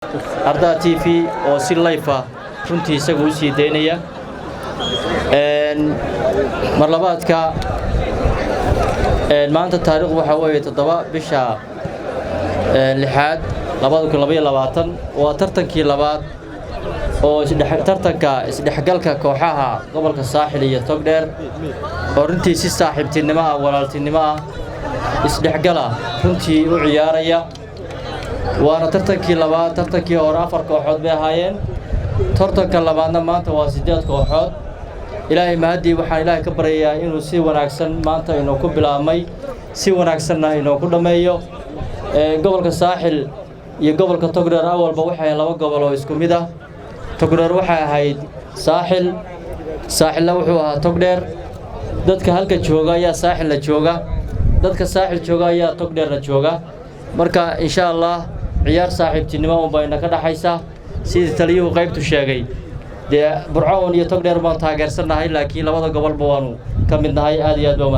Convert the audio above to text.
Arda TV oo si live ah runtii isagu u sii deynaya mar labaadka maanta taariikhdu waxa weeye 7 bisha 6 2022 waa tartankii labaad oo tartanka isdhexgalka kooxaha gobolka Saaxil iyo Togdheer oo runtii si saaxiibtinimo ah walaaltinimo ah isdhexgala runtii u ciyaaraya waana tartankii labaad tartankii hore 4 kooxood bay ahaayeen tartanka labaadna maanta waa 8 kooxood ilaahay mahadi waxaan ilaahay ka baryayaa inuu si wanaagsan maanta inoo ku bilaabmay si wanaagsanna inoo ku dhameeyo gobolka Saaxil iyo gobolka Togdheer awalba waxay laba gobol oo isku mid ah Togdheer waxay ahayd Saaxilna wuxuu ahaa Togdheer dadka halka jooga ayaa Saaxil la jooga dadka Saaxil jooga ayaa Togdheer la jooga marka insha Allah ciyaar saaxiibtinimo oo bayna ka dhaxaysa sidii taliyuhu qaybtu sheegay Burco iyo Togdheer baan taageersanahay laakiin labada gobolba waanu ka mid nahay aad iyo aad